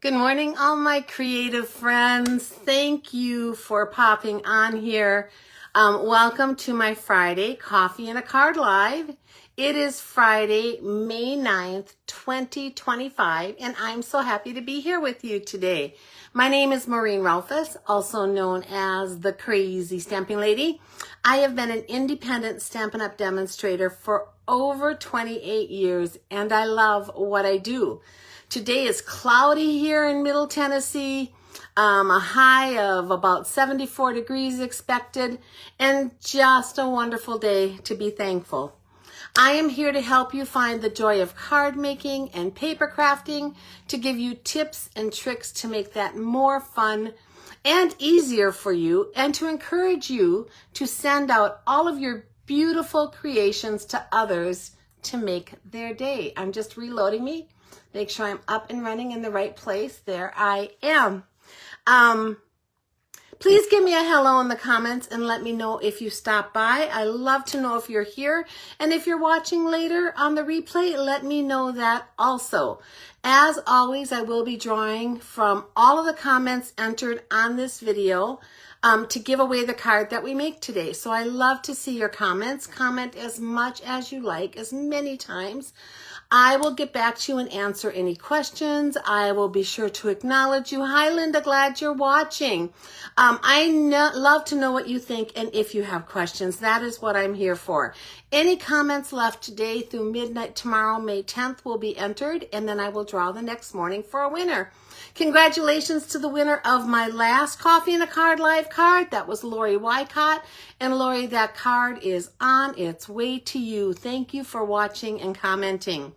Good morning, all my creative friends. Thank you for popping on here. Welcome to my Friday Coffee and a Card Live. It is Friday, May 9th, 2025, and I'm so happy to be here with you today. My name is Maureen Rolfes, also known as the Crazy Stamping Lady. I have been an independent Stampin' Up! Demonstrator for over 28 years, and I love what I do. Today is cloudy here in Middle Tennessee, a high of about 74 degrees expected, and just a wonderful day to be thankful. I am here to help you find the joy of card making and paper crafting, to give you tips and tricks to make that more fun and easier for you, and to encourage you to send out all of your beautiful creations to others to make their day. I'm just reloading me. Make sure I'm up and running in the right place. There I am. Please give me a hello in the comments and let me know if you stop by. I love to know if you're here. And if you're watching later on the replay, let me know that also. As always, I will be drawing from all of the comments entered on this video to give away the card that we make today. So I love to see your comments. Comment as much as you like, as many times. I will get back to you and answer any questions. I will be sure to acknowledge you. Hi, Linda. Glad you're watching. I love to know what you think and if you have questions. That is what I'm here for. Any comments left today through midnight tomorrow, May 10th, will be entered, and then I will draw the next morning for a winner. Congratulations to the winner of my last Coffee and a Card Live card. That was Lori Wycott. And Lori, that card is on its way to you. Thank you for watching and commenting.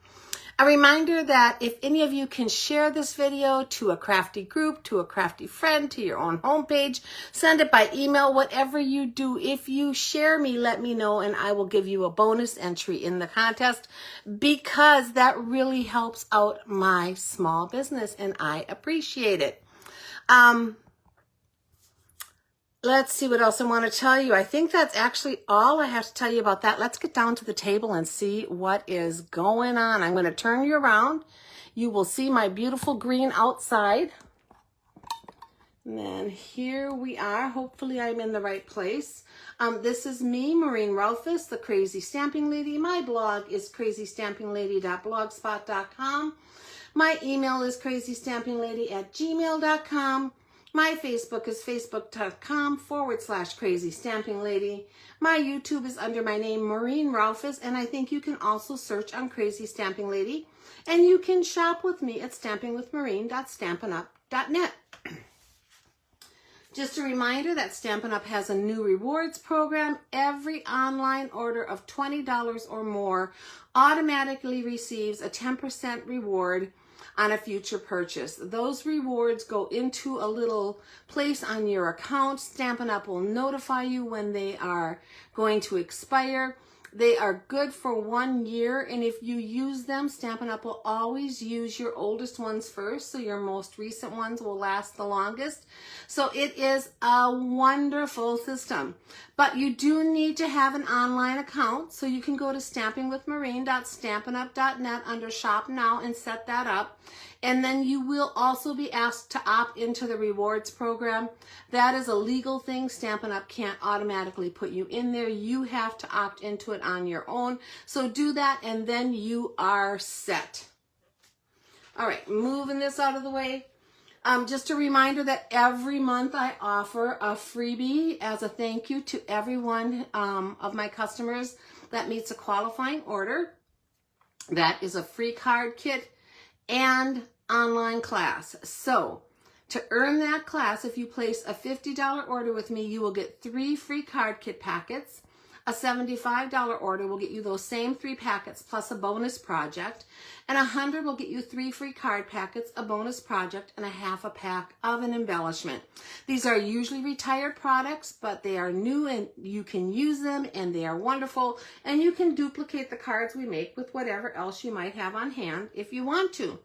A reminder that if any of you can share this video to a crafty group, to a crafty friend, to your own homepage, send it by email, whatever you do. If you share me, let me know and I will give you a bonus entry in the contest, because that really helps out my small business and I appreciate it. Let's see what else I want to tell you. I think that's actually all I have to tell you about that. Let's get down to the table and see what is going on. I'm going to turn you around. You will see my beautiful green outside. And then here we are. Hopefully I'm in the right place. This is me, Maureen Rolfes, the Crazy Stamping Lady. My blog is crazystampinglady.blogspot.com. My email is crazystampinglady@gmail.com. My Facebook is facebook.com/Crazy Stamping Lady. My YouTube is under my name, Maureen Rolfes, and I think you can also search on Crazy Stamping Lady. And you can shop with me at stampingwithmaureen.stampinup.net. Just a reminder that Stampin' Up! Has a new rewards program. Every online order of $20 or more automatically receives a 10% reward on a future purchase. Those rewards go into a little place on your account. Stampin' Up! Will notify you when they are going to expire. They are good for 1 year, and if you use them, Stampin' Up! Will always use your oldest ones first, so your most recent ones will last the longest. So it is a wonderful system. But you do need to have an online account, so you can go to stampingwithmaureen.stampinup.net under Shop Now and set that up. And then you will also be asked to opt into the rewards program. That is a legal thing. Stampin' Up! Can't automatically put you in there. You have to opt into it on your own. So do that and then you are set. All right, moving this out of the way. Just a reminder that every month I offer a freebie as a thank you to every one of my customers that meets a qualifying order. That is a free card kit and online class. So to earn that class, if you place a $50 order with me, you will get 3 free card kit packets. A $75 order will get you those same 3 packets plus a bonus project. And $100 will get you 3 free card packets, a bonus project, and a half a pack of an embellishment. These are usually retired products, but they are new and you can use them and they are wonderful. And you can duplicate the cards we make with whatever else you might have on hand if you want to.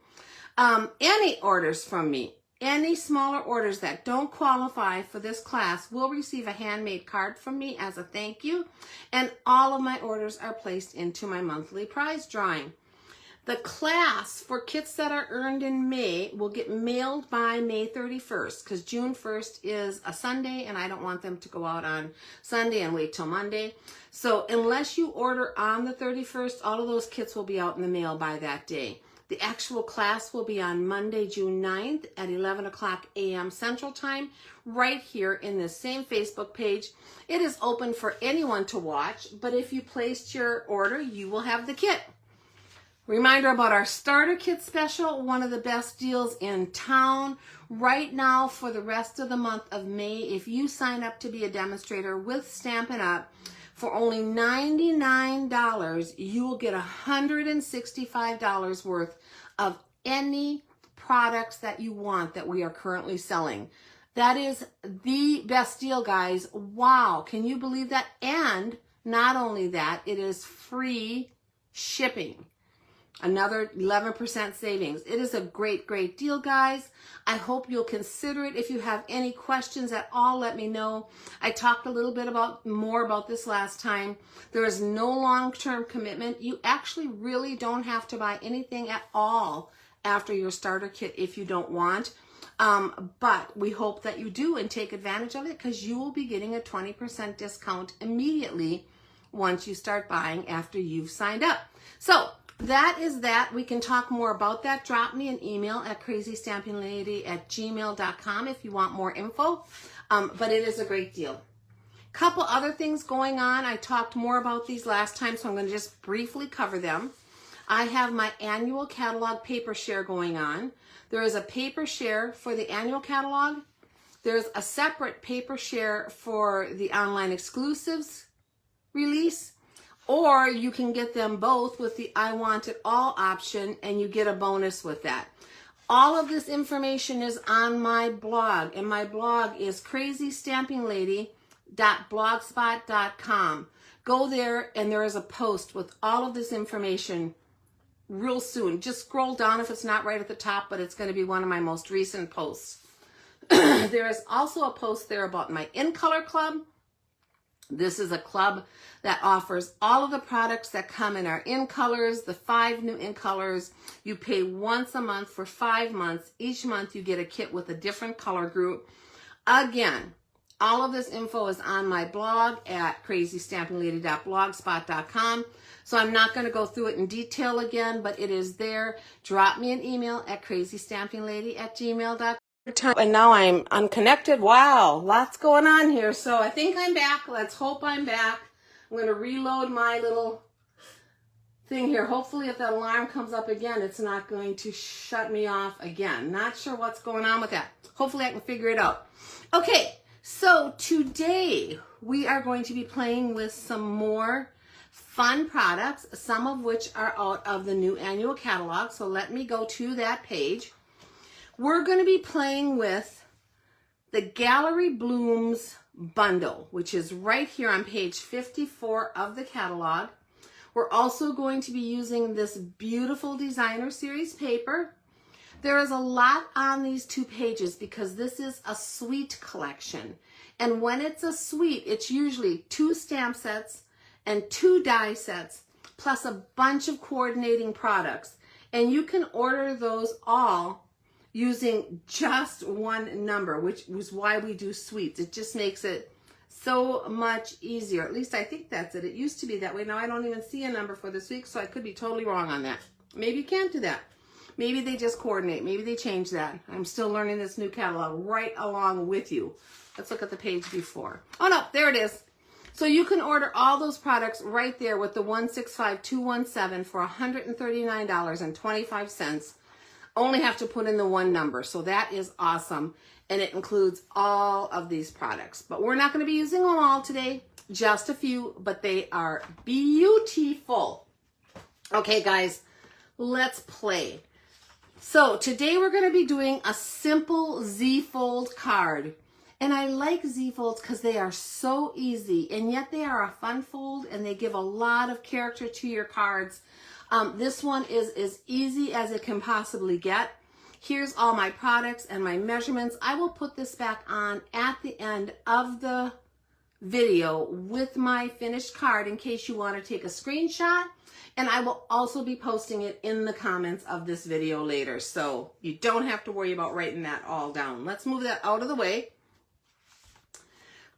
Any orders from me, any smaller orders that don't qualify for this class will receive a handmade card from me as a thank you. And all of my orders are placed into my monthly prize drawing. The class for kits that are earned in May will get mailed by May 31st because June 1st is a Sunday and I don't want them to go out on Sunday and wait till Monday. So unless you order on the 31st, all of those kits will be out in the mail by that day. The actual class will be on Monday, June 9th at 11 o'clock a.m. Central Time, right here in this same Facebook page. It is open for anyone to watch, but if you placed your order, you will have the kit. Reminder about our starter kit special, one of the best deals in town. Right now for the rest of the month of May, if you sign up to be a demonstrator with Stampin' Up! For only $99, you will get $165 worth of any products that you want that we are currently selling. That is the best deal, guys. Wow, can you believe that? And not only that, it is free shipping. Another 11% savings. It is a great, great deal, guys. I hope you'll consider it. If you have any questions at all, let me know. I talked a little bit more about this last time. There is no long-term commitment. You actually really don't have to buy anything at all after your starter kit if you don't want. But we hope that you do and take advantage of it because you will be getting a 20% discount immediately once you start buying after you've signed up. So that is that. We can talk more about that. Drop me an email at crazystampinglady@gmail.com if you want more info. But it is a great deal. Couple other things going on. I talked more about these last time, so I'm going to just briefly cover them. I have my annual catalog paper share going on. There is a paper share for the annual catalog. There's a separate paper share for the online exclusives release. Or you can get them both with the I Want It All option and you get a bonus with that. All of this information is on my blog, and my blog is crazystampinglady.blogspot.com. Go there and there is a post with all of this information real soon. Just scroll down if it's not right at the top, but it's going to be one of my most recent posts. There is also a post there about my In Color Club. This is a club that offers all of the products that come in our In Colors, the 5 new In Colors. You pay once a month for 5 months. Each month you get a kit with a different color group. Again, all of this info is on my blog at crazystampinglady.blogspot.com. So I'm not going to go through it in detail again, but it is there. Drop me an email at crazystampinglady@gmail.com. And now I'm unconnected. Wow, lots going on here. So I think I'm back. Let's hope I'm back. I'm going to reload my little thing here. Hopefully if that alarm comes up again, it's not going to shut me off again. Not sure what's going on with that. Hopefully I can figure it out. Okay, so today we are going to be playing with some more fun products, some of which are out of the new annual catalog. So let me go to that page. We're going to be playing with the Gallery Blooms bundle, which is right here on page 54 of the catalog. We're also going to be using this beautiful designer series paper. There is a lot on these 2 pages because this is a suite collection. And when it's a suite, it's usually 2 stamp sets and 2 die sets, plus a bunch of coordinating products. And you can order those all using just one number, which was why we do suites. It just makes it so much easier. At least I think that's it. It used to be that way. Now I don't even see a number for this week, so I could be totally wrong on that. Maybe you can't do that. Maybe they just coordinate. Maybe they change that. I'm still learning this new catalog right along with you. Let's look at the page before. Oh no, there it is. So you can order all those products right there with the 165217 for $139.25. Only have to put in the one number, so that is awesome, and it includes all of these products. But we're not going to be using them all today, just a few, but they are beautiful. Okay, guys, let's play. So today we're going to be doing a simple Z-fold card, and I like Z-folds because they are so easy, and yet they are a fun fold, and they give a lot of character to your cards. This one is as easy as it can possibly get. Here's all my products and my measurements. I will put this back on at the end of the video with my finished card in case you want to take a screenshot. And I will also be posting it in the comments of this video later. So you don't have to worry about writing that all down. Let's move that out of the way.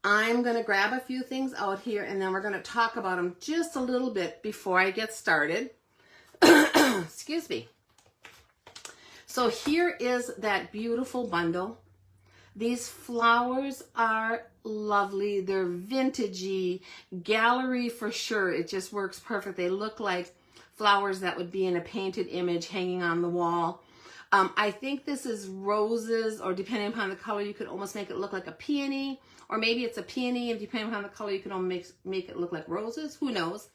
I'm going to grab a few things out here and then we're going to talk about them just a little bit before I get started. Excuse me. So here is that beautiful bundle. These flowers are lovely. They're vintagey, gallery for sure. It just works perfect. They look like flowers that would be in a painted image hanging on the wall. I think this is roses, or depending upon the color, you could almost make it look like a peony, or maybe it's a peony, and depending upon the color, you can almost make it look like roses. Who knows?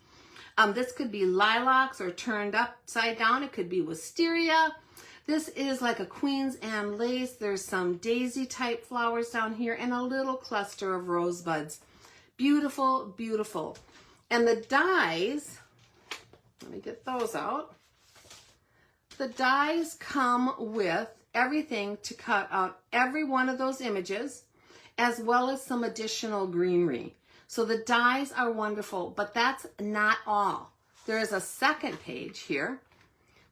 This could be lilacs or turned upside down. It could be wisteria. This is like a Queen's Anne lace. There's some daisy type flowers down here and a little cluster of rosebuds. Beautiful, beautiful. And the dies, let me get those out. The dies come with everything to cut out every one of those images, as well as some additional greenery. So the dies are wonderful, but that's not all. There is a second page here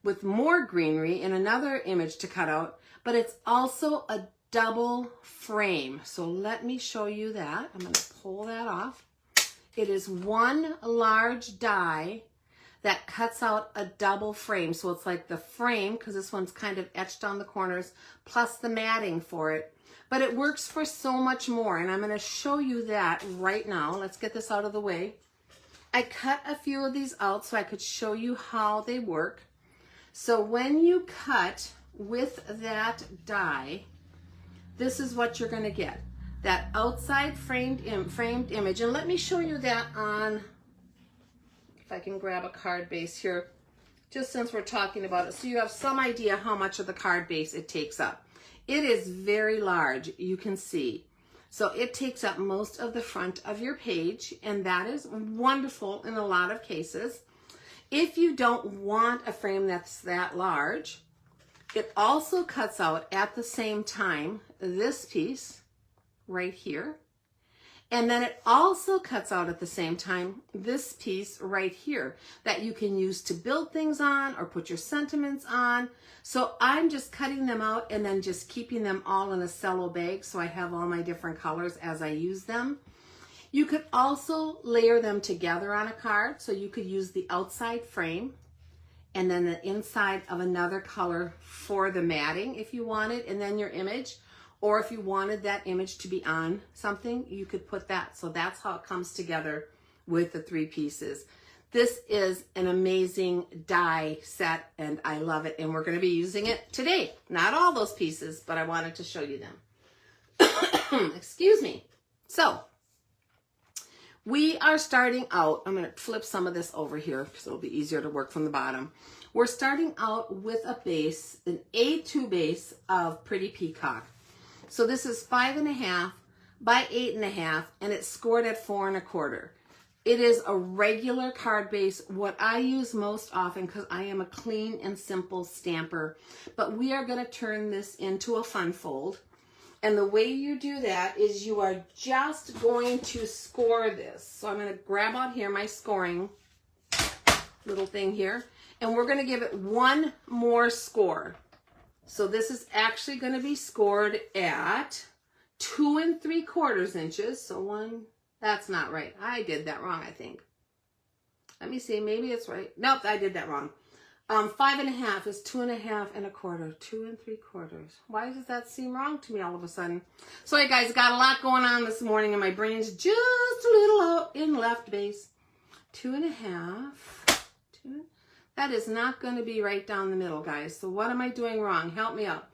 with more greenery and another image to cut out, but it's also a double frame. So let me show you that. I'm going to pull that off. It is one large die that cuts out a double frame. So it's like the frame, because this one's kind of etched on the corners, plus the matting for it. But it works for so much more, and I'm going to show you that right now. Let's get this out of the way. I cut a few of these out so I could show you how they work. So when you cut with that die, this is what you're going to get. That outside framed image. And let me show you that on, if I can grab a card base here, just since we're talking about it, so you have some idea how much of the card base it takes up. It is very large, you can see. So it takes up most of the front of your page, and that is wonderful in a lot of cases. If you don't want a frame that's that large, it also cuts out at the same time this piece right here. And then it also cuts out at the same time this piece right here that you can use to build things on or put your sentiments on. So I'm just cutting them out and then just keeping them all in a cello bag so I have all my different colors as I use them. You could also layer them together on a card. So you could use the outside frame and then the inside of another color for the matting if you wanted, and then your image. Or if you wanted that image to be on something, you could put that. So that's how it comes together with the three pieces. This is an amazing die set and I love it. And we're going to be using it today. Not all those pieces, but I wanted to show you them. Excuse me. So we are starting out. I'm going to flip some of this over here because it'll be easier to work from the bottom. We're starting out with a base, an A2 base of Pretty Peacock. So this is 5.5 by 8.5, and it's scored at 4 1/4. It is a regular card base, what I use most often because I am a clean and simple stamper. But we are going to turn this into a fun fold. And the way you do that is you are just going to score this. So I'm going to grab out here my scoring little thing here, and we're going to give it one more score. So this is actually going to be scored at 2 3/4 inches. So one, that's not right. I did that wrong, I think. Let me see, maybe it's right. Nope, I did that wrong. 5.5 is 2.5 1/4, 2 3/4. Why does that seem wrong to me all of a sudden? Sorry guys, got a lot going on this morning and my brain's just a little out in left base. 2.5. That is not going to be right down the middle, guys. So what am I doing wrong? Help me out.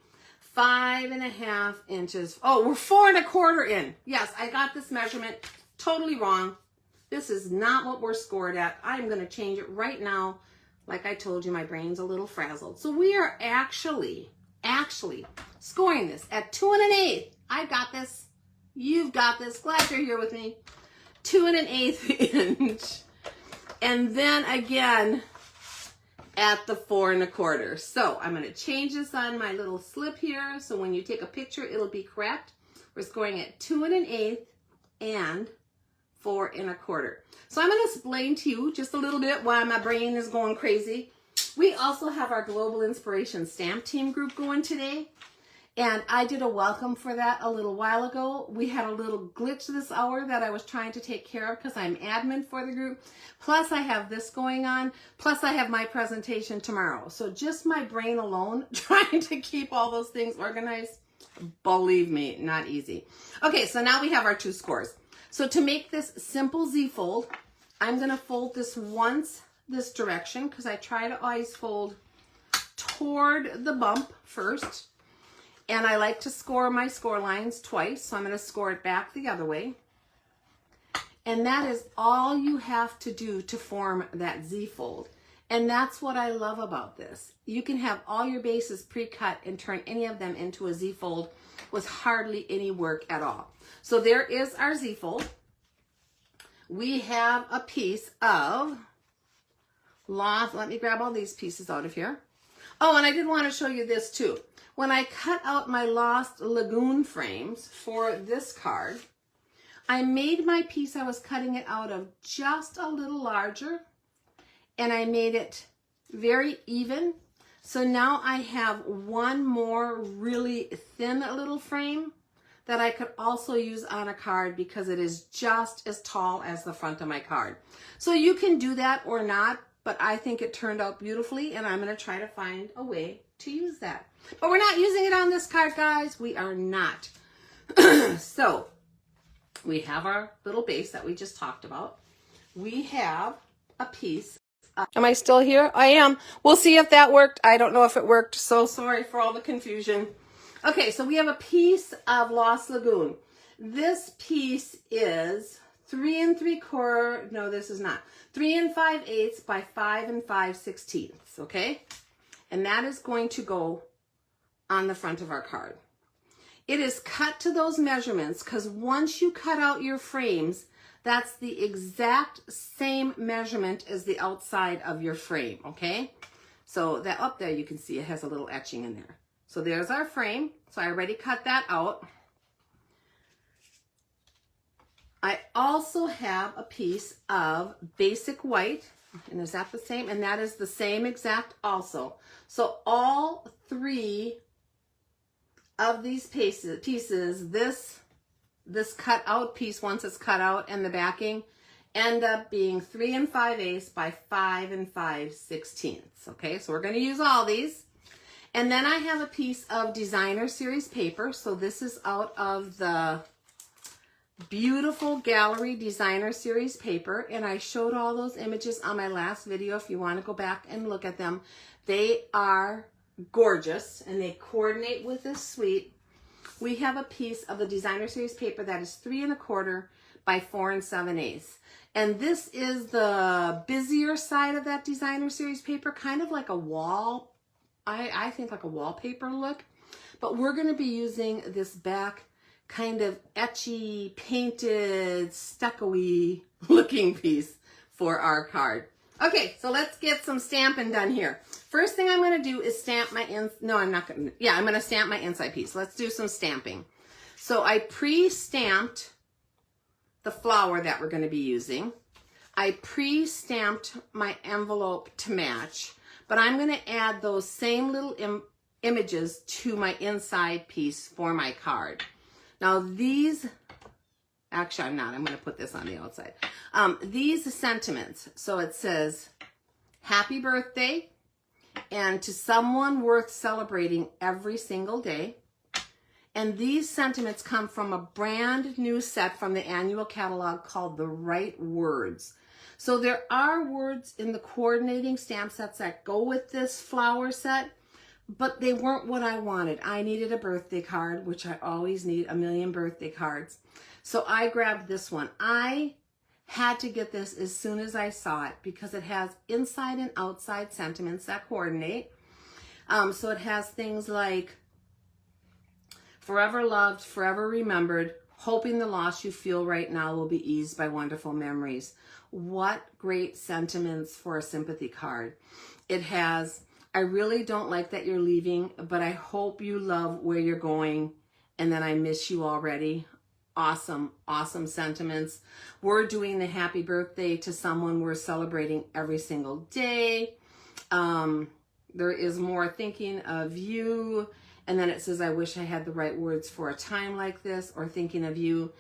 5.5 inches. Oh, we're 4 1/4 in. Yes, I got this measurement totally wrong. This is not what we're scored at. I'm going to change it right now. Like I told you, my brain's a little frazzled. So we are actually scoring this at 2 1/8. I got this. You've got this. Glad you're here with me. 2 1/8 inch. And then again, at the 4 1/4. So I'm going to change this on my little slip here. So when you take a picture, it'll be correct. We're scoring at 2 1/8 and 4 1/4. So I'm going to explain to you just a little bit why my brain is going crazy. We also have our Global Inspiration Stamp Team group going today. And I did a welcome for that a little while ago. We had a little glitch this hour that I was trying to take care of because I'm admin for the group. Plus I have this going on. Plus I have my presentation tomorrow. So just my brain alone trying to keep all those things organized, believe me, not easy. Okay, so now we have our 2 scores. So to make this simple Z-fold, I'm going to fold this once this direction because I try to always fold toward the bump first. And I like to score my score lines twice, so I'm going to score it back the other way. And that is all you have to do to form that Z-fold. And that's what I love about this. You can have all your bases pre-cut and turn any of them into a Z-fold with hardly any work at all. So there is our Z-fold. We have a piece of lost, let me grab all these pieces out of here. Oh, and I did want to show you this too. When I cut out my Lost Lagoon frames for this card, I made my piece I was cutting it out of just a little larger, and I made it very even. So now I have one more really thin little frame that I could also use on a card because it is just as tall as the front of my card. So you can do that or not, but I think it turned out beautifully, and I'm going to try to find a way to use that. But we're not using it on this card, guys. We are not. So we have our little base that we just talked about. We have a piece. Am I still here? I am. We'll see if that worked. I don't know if it worked. So sorry for all the confusion. Okay, so we have a piece of Lost Lagoon. This piece is 3 3/4. No, this is not. 3 5/8 by 5 5/16. Okay, and that is going to go on the front of our card. It is cut to those measurements because once you cut out your frames, that's the exact same measurement as the outside of your frame, okay? So that up there, you can see it has a little etching in there. So there's our frame. So I already cut that out. I also have a piece of basic white, and is that the same? And that is the same exact also. So all 3 of these pieces, this cut out piece, once it's cut out, and the backing end up being 3 5/8 by 5 5/16. Okay, so we're going to use all these. And then I have a piece of designer series paper. So this is out of the beautiful gallery designer series paper, and I showed all those images on my last video. If you want to go back and look at them, they are gorgeous and they coordinate with this suite. We have a piece of the designer series paper that is 3 1/4 by 4 7/8, and this is the busier side of that designer series paper, kind of like a wall, I think like a wallpaper look. But we're going to be using this back kind of etchy, painted, stucco-y looking piece for our card. Okay, so let's get some stamping done here. First thing I'm going to do is stamp my I'm going to stamp my inside piece. Let's do some stamping. So I pre-stamped the flower that we're going to be using. I pre-stamped my envelope to match, but I'm going to add those same little images to my inside piece for my card. Now these, actually I'm not, I'm going to put this on the outside. These sentiments, so it says, happy birthday, and to someone worth celebrating every single day. And these sentiments come from a brand new set from the annual catalog called The Right Words. So there are words in the coordinating stamp sets that go with this flower set, but they weren't what I wanted. I needed a birthday card, which I always need, a million birthday cards. So I grabbed this one. I had to get this as soon as I saw it because it has inside and outside sentiments that coordinate. So it has things like forever loved, forever remembered, hoping the loss you feel right now will be eased by wonderful memories. What great sentiments for a sympathy card. It has, I really don't like that you're leaving, but I hope you love where you're going, and then I miss you already. awesome, awesome sentiments. We're doing the happy birthday to someone we're celebrating every single day. There is more thinking of you. And then it says, I wish I had the right words for a time like this, or thinking of you,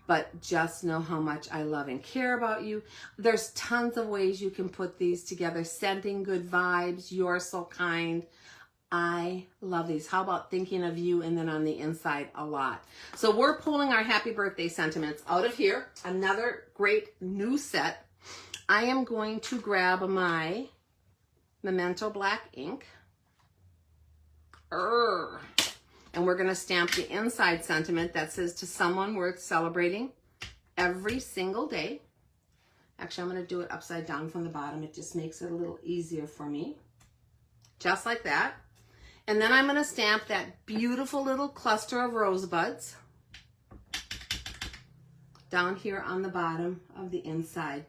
but just know how much I love and care about you. There's tons of ways you can put these together. Sending good vibes. You're so kind. I love these. How about thinking of you, and then on the inside a lot. So we're pulling our happy birthday sentiments out of here. Another great new set. I am going to grab my Memento black ink. And we're going to stamp the inside sentiment that says, to someone worth celebrating every single day. Actually, I'm going to do it upside down from the bottom. It just makes it a little easier for me. Just like that. And then I'm going to stamp that beautiful little cluster of rosebuds down here on the bottom of the inside.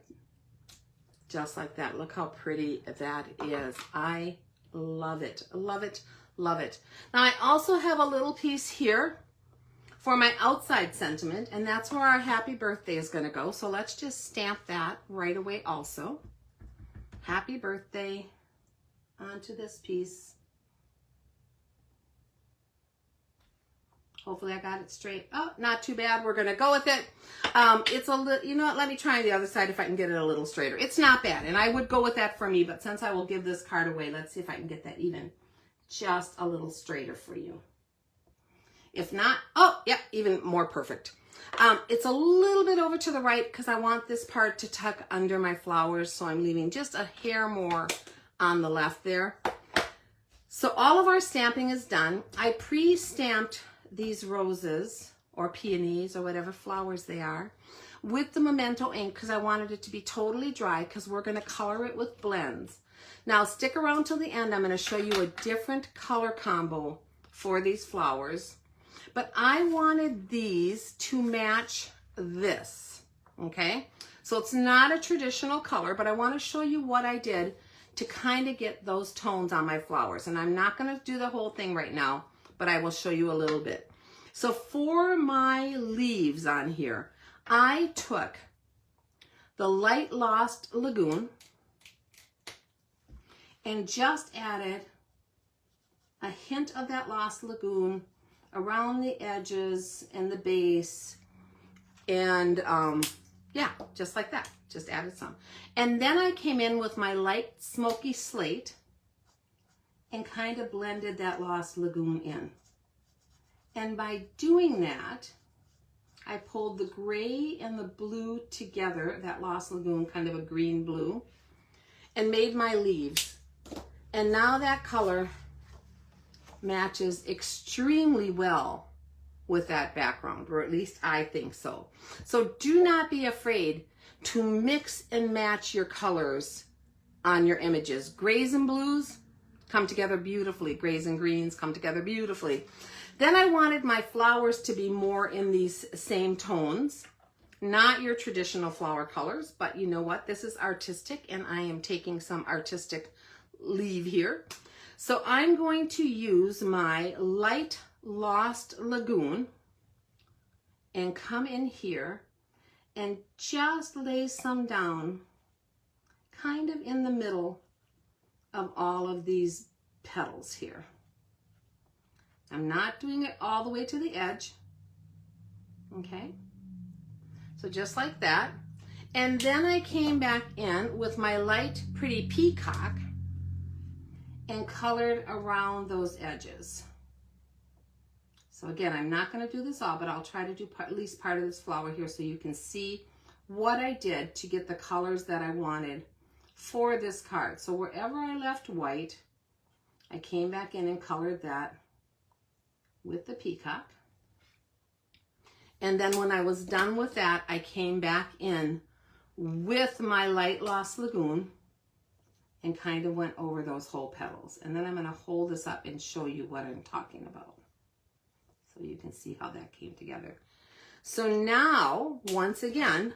Just like that. Look how pretty that is. I love it. Love it. Love it. Now I also have a little piece here for my outside sentiment, and that's where our happy birthday is going to go. So let's just stamp that right away also. Happy birthday onto this piece. Hopefully I got it straight. Oh, not too bad. We're going to go with it. It's a little, you know what? Let me try the other side if I can get it a little straighter. It's not bad. And I would go with that for me, but since I will give this card away, let's see if I can get that even just a little straighter for you. If not, oh, yeah, even more perfect. It's a little bit over to the right because I want this part to tuck under my flowers. So I'm leaving just a hair more on the left there. So all of our stamping is done. I pre-stamped these roses or peonies or whatever flowers they are with the Memento ink because I wanted it to be totally dry because we're going to color it with blends. Now stick around till the end. I'm going to show you a different color combo for these flowers. But I wanted these to match this, okay? So it's not a traditional color, but I want to show you what I did to kind of get those tones on my flowers. And I'm not going to do the whole thing right now, but I will show you a little bit. So for my leaves on here, I took the Light Lost Lagoon and just added a hint of that Lost Lagoon around the edges and the base. And yeah, just like that, just added some. And then I came in with my light smoky slate and kind of blended that Lost Lagoon in. And by doing that, I pulled the gray and the blue together, that Lost Lagoon, kind of a green blue, and made my leaves. And now that color matches extremely well with that background, or at least I think so. So do not be afraid to mix and match your colors on your images. Grays and blues come together beautifully. Grays and greens come together beautifully. Then I wanted my flowers to be more in these same tones, not your traditional flower colors, but you know what? This is artistic, and I am taking some artistic leave here. So I'm going to use my Light Lost Lagoon and come in here and just lay some down kind of in the middle of all of these petals here. I'm not doing it all the way to the edge. Okay. So just like that. And then I came back in with my light pretty peacock and colored around those edges. So again, I'm not going to do this all, but I'll try to do at least part of this flower here so you can see what I did to get the colors that I wanted for this card. So wherever I left white, I came back in and colored that with the peacock. And then when I was done with that, I came back in with my Light Lost Lagoon and kind of went over those whole petals. And then I'm going to hold this up and show you what I'm talking about, so you can see how that came together. So now, once again,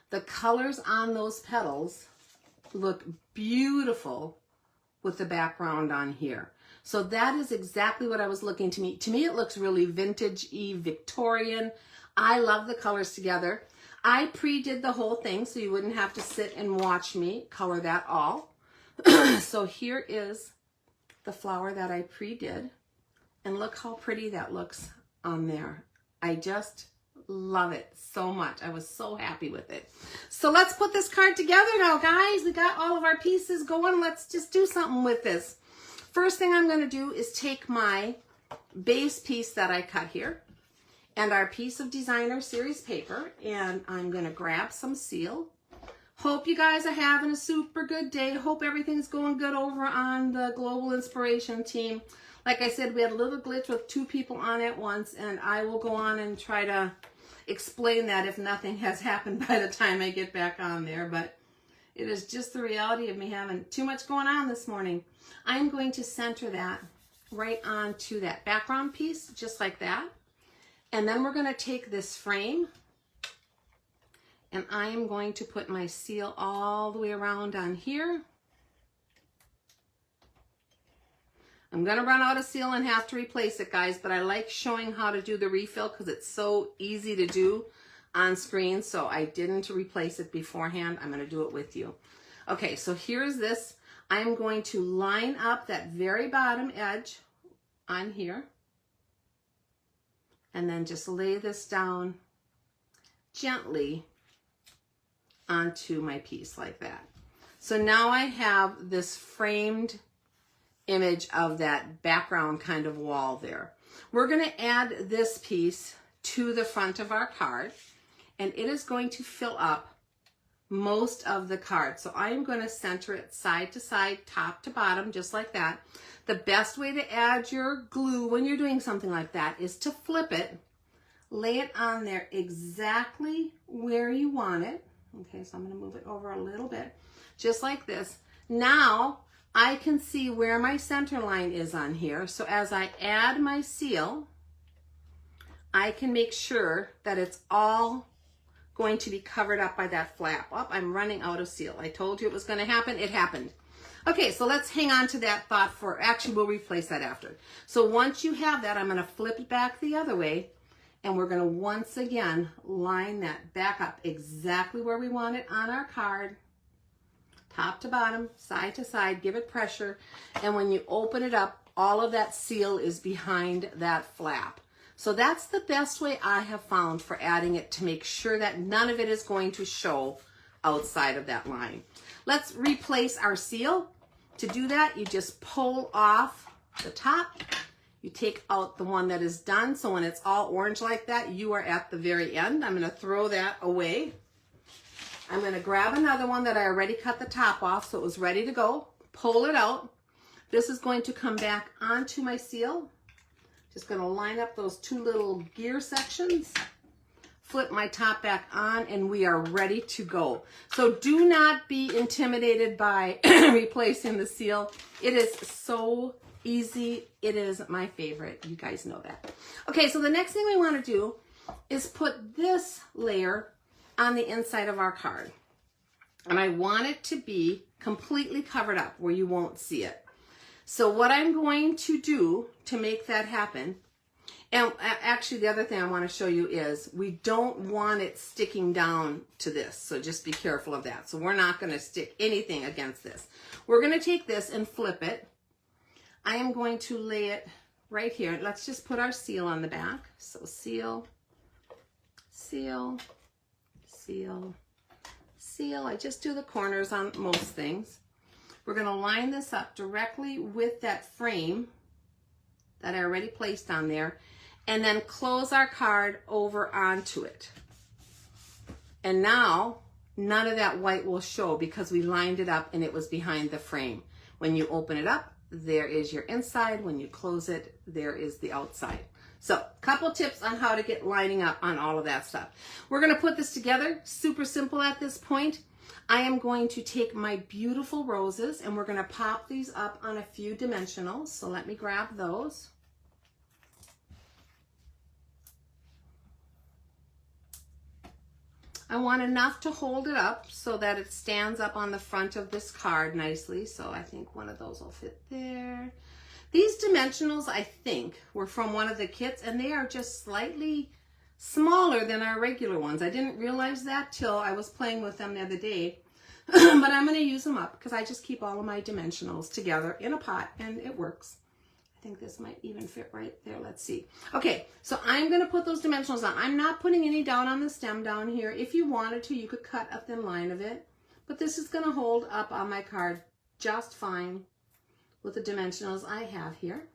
the colors on those petals look beautiful with the background on here. So that is exactly what I was looking to me. To me, it looks really vintage-y, Victorian. I love the colors together. I pre-did the whole thing so you wouldn't have to sit and watch me color that all. So here is the flower that I pre-did. And look how pretty that looks on there. I just love it so much. I was so happy with it. So let's put this card together now, guys. We got all of our pieces going. Let's just do something with this. First thing I'm going to do is take my base piece that I cut here and our piece of designer series paper, and I'm going to grab some seal. Hope you guys are having a super good day. Hope everything's going good over on the Global Inspiration team. Like I said, we had a little glitch with 2 people on at once, and I will go on and try to explain that if nothing has happened by the time I get back on there. But it is just the reality of me having too much going on this morning. I'm going to center that right onto that background piece, just like that. And then we're going to take this frame, and I am going to put my seal all the way around on here. I'm going to run out of seal and have to replace it, guys, but I like showing how to do the refill because it's so easy to do on screen, so I didn't replace it beforehand. I'm going to do it with you. Okay, so here's this. I'm going to line up that very bottom edge on here and then just lay this down gently onto my piece like that. So now I have this framed image of that background kind of wall there. We're going to add this piece to the front of our card, and it is going to fill up most of the card. So I am going to center it side to side, top to bottom, just like that. The best way to add your glue when you're doing something like that is to flip it, lay it on there exactly where you want it. Okay, so I'm going to move it over a little bit, just like this. Now I can see where my center line is on here. So as I add my seal, I can make sure that it's all going to be covered up by that flap. Oh, I'm running out of seal. I told you it was going to happen. It happened. Okay, so let's hang on to that thought for, actually we'll replace that after. So once you have that, I'm going to flip it back the other way, and we're going to once again line that back up exactly where we want it on our card. Top to bottom, side to side, give it pressure. And when you open it up, all of that seal is behind that flap. So that's the best way I have found for adding it to make sure that none of it is going to show outside of that line. Let's replace our seal. To do that, you just pull off the top. You take out the one that is done. So when it's all orange like that, you are at the very end. I'm going to throw that away. I'm going to grab another one that I already cut the top off, so it was ready to go. Pull it out. This is going to come back onto my seal. Just going to line up those 2 little gear sections. Flip my top back on, and we are ready to go. So do not be intimidated by replacing the seal. It is so easy. It is my favorite. You guys know that. Okay, so the next thing we want to do is put this layer on the inside of our card. And I want it to be completely covered up where you won't see it. So what I'm going to do to make that happen, and actually the other thing I want to show you is we don't want it sticking down to this. So just be careful of that. So we're not going to stick anything against this. We're going to take this and flip it. I am going to lay it right here. Let's just put our seal on the back. So seal, seal, seal, seal. I just do the corners on most things. We're going to line this up directly with that frame that I already placed on there, and then close our card over onto it. And now none of that white will show because we lined it up and it was behind the frame. When you open it up, there is your inside. When you close it, there is the outside. So, couple tips on how to get lining up on all of that stuff. We're going to put this together, super simple at this point. I am going to take my beautiful roses and we're going to pop these up on a few dimensionals. So let me grab those. I want enough to hold it up so that it stands up on the front of this card nicely. So I think one of those will fit there. These dimensionals, I think, were from one of the kits, and they are just slightly smaller than our regular ones. I didn't realize that till I was playing with them the other day. But I'm going to use them up because I just keep all of my dimensionals together in a pot and it works. I think this might even fit right there. Let's see. Okay, so I'm going to put those dimensionals on. I'm not putting any down on the stem down here. If you wanted to, you could cut a thin line of it. But this is going to hold up on my card just fine with the dimensionals I have here.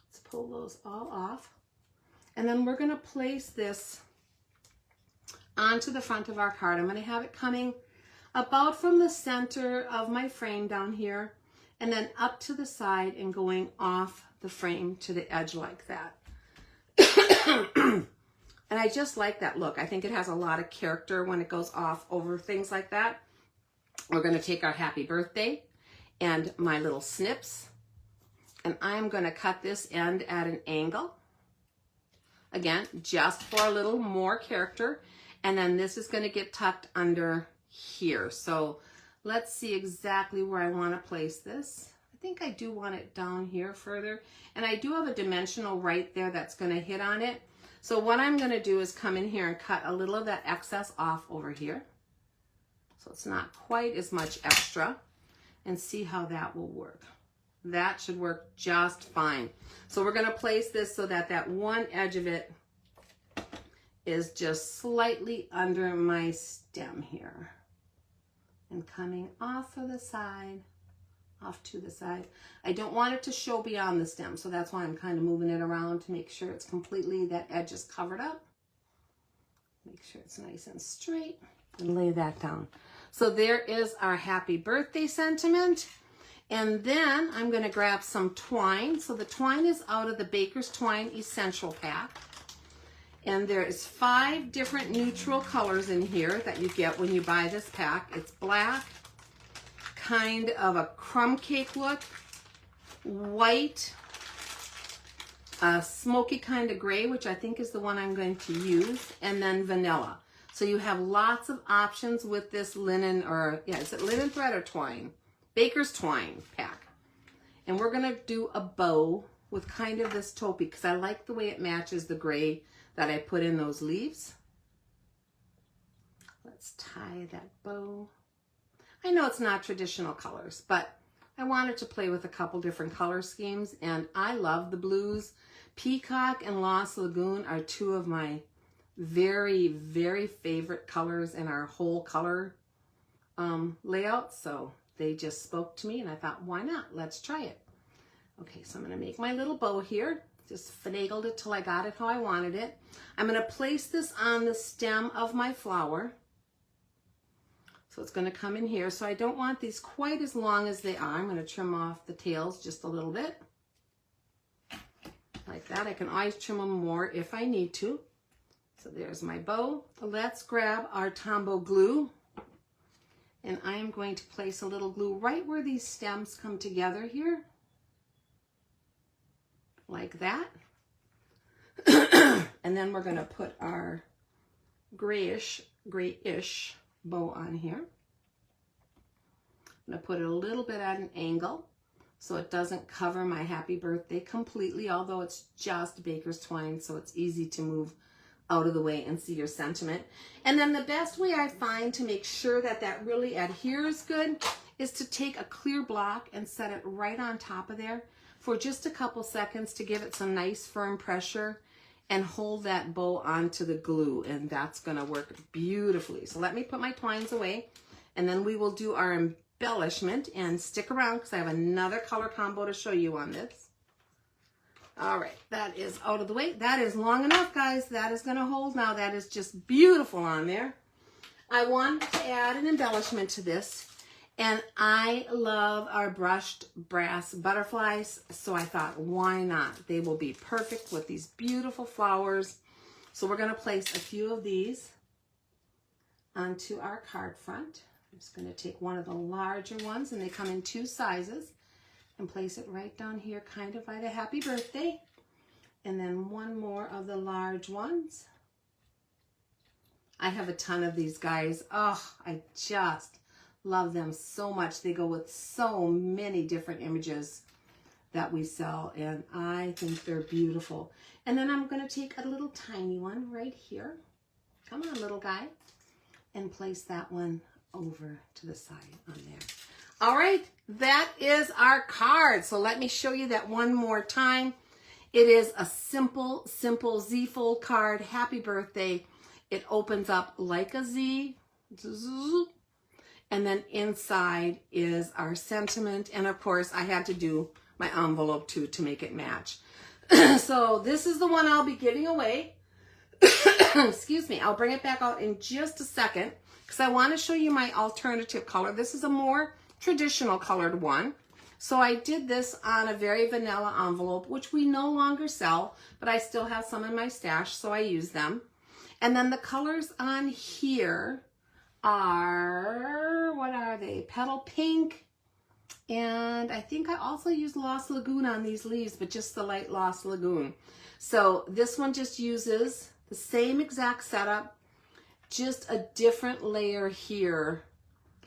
Let's pull those all off. And then we're going to place this onto the front of our card. I'm going to have it coming about from the center of my frame down here and then up to the side and going off the frame to the edge like that. And I just like that look. I think it has a lot of character when it goes off over things like that. We're going to take our happy birthday and my little snips, and I'm going to cut this end at an angle. Again, just for a little more character. And then this is going to get tucked under here. So let's see exactly where I want to place this. I think I do want it down here further. And I do have a dimensional right there that's going to hit on it. So what I'm going to do is come in here and cut a little of that excess off over here. So it's not quite as much extra, and see how that will work. That should work just fine. So we're going to place this so that that one edge of it is just slightly under my stem here. And coming off of the side, off to the side. I don't want it to show beyond the stem, so that's why I'm kind of moving it around to make sure it's completely, that edge is covered up. Make sure it's nice and straight, and lay that down. So there is our happy birthday sentiment. And then I'm going to grab some twine. So the twine is out of the Baker's Twine Essential Pack. And there is 5 different neutral colors in here that you get when you buy this pack. It's black, kind of a crumb cake look, white, a smoky kind of gray, which I think is the one I'm going to use, and then vanilla. So you have lots of options with this linen, or yeah, is it linen thread or twine? Baker's Twine pack. And we're going to do a bow with kind of this taupey because I like the way it matches the gray that I put in those leaves. Let's tie that bow. I know it's not traditional colors, but I wanted to play with a couple different color schemes, and I love the blues. Peacock and Lost Lagoon are 2 of my very, very favorite colors in our whole color layout, so they just spoke to me, and I thought, why not? Let's try it. Okay, so I'm going to make my little bow here. Just finagled it till I got it how I wanted it. I'm going to place this on the stem of my flower. So it's going to come in here. So I don't want these quite as long as they are. I'm going to trim off the tails just a little bit. Like that. I can always trim them more if I need to. So there's my bow. Let's grab our Tombow glue. And I am going to place a little glue right where these stems come together here. Like that. And then we're going to put our grayish bow on here. I'm going to put it a little bit at an angle so it doesn't cover my happy birthday completely, although it's just Baker's Twine, so it's easy to move out of the way and see your sentiment. And then the best way I find to make sure that that really adheres good is to take a clear block and set it right on top of there for just a couple seconds to give it some nice firm pressure and hold that bow onto the glue, and that's going to work beautifully. So let me put my twines away, and then we will do our embellishment, and stick around because I have another color combo to show you on this. All right, that is out of the way. That is long enough, guys. That is going to hold now. That is just beautiful on there. I wanted to add an embellishment to this, and I love our brushed brass butterflies, so I thought, why not? They will be perfect with these beautiful flowers. So we're going to place a few of these onto our card front. I'm just going to take one of the larger ones, and they come in 2 sizes, and place it right down here, kind of by the happy birthday. And then one more of the large ones. I have a ton of these guys. Oh, I just love them so much. They go with so many different images that we sell, and I think they're beautiful. And then I'm going to take a little tiny one right here. Come on, little guy. And place that one over to the side on there. All right, that is our card. So let me show you that one more time. It is a simple Z-fold card. Happy birthday. It opens up like a Z. And then inside is our sentiment. And of course, I had to do my envelope too to make it match. So this is the one I'll be giving away. Excuse me. I'll bring it back out in just a second because I want to show you my alternative color. This is a more traditional colored one. So I did this on a very vanilla envelope, which we no longer sell, but I still have some in my stash, so I use them. And then the colors on here are, what are they? Petal Pink. And I think I also used Lost Lagoon on these leaves, but just the light Lost Lagoon. So this one just uses the same exact setup, just a different layer here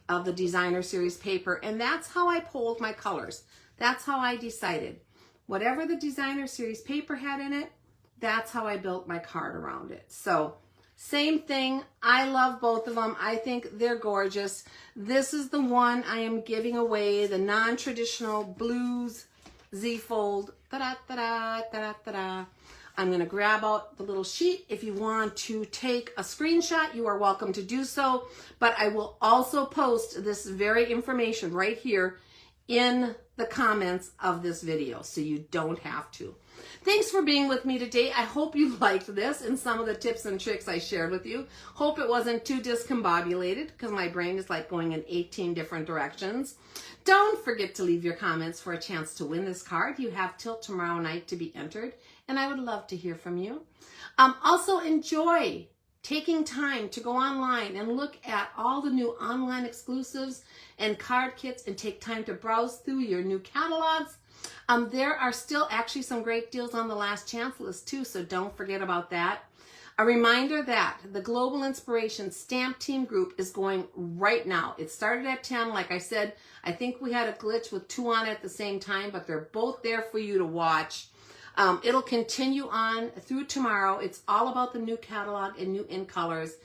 of the Designer Series paper. And that's how I pulled my colors. That's how I decided. Whatever the Designer Series paper had in it, that's how I built my card around it. So same thing. I love both of them. I think they're gorgeous. This is the one I am giving away, the non-traditional blues Z-fold. Ta-da, ta-da, ta-da. I'm going to grab out the little sheet. If you want to take a screenshot, you are welcome to do so. But I will also post this very information right here in the comments of this video, so you don't have to. Thanks for being with me today. I hope you liked this and some of the tips and tricks I shared with you. Hope it wasn't too discombobulated because my brain is like going in 18 different directions. Don't forget to leave your comments for a chance to win this card. You have till tomorrow night to be entered, and I would love to hear from you. Also enjoy taking time to go online and look at all the new online exclusives and card kits and take time to browse through your new catalogs. There are still actually some great deals on the last chance list too, so don't forget about that. A reminder that the Global Inspiration Stamp Team group is going right now. It started at 10. Like I said, I think we had a glitch with 2 on at the same time, but they're both there for you to watch. It'll continue on through tomorrow. It's all about the new catalog and new in colors.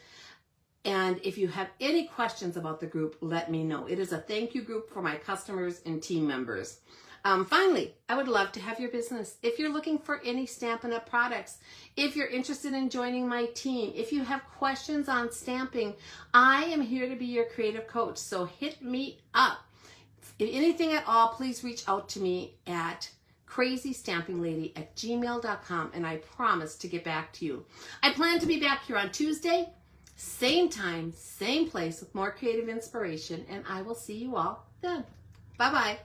And if you have any questions about the group, let me know. It is a thank you group for my customers and team members. Finally, I would love to have your business. If you're looking for any Stampin' Up! Products, if you're interested in joining my team, if you have questions on stamping, I am here to be your creative coach. So hit me up. If anything at all, please reach out to me at crazystampinglady@gmail.com, and I promise to get back to you. I plan to be back here on Tuesday, same time, same place with more creative inspiration, and I will see you all then. Bye-bye.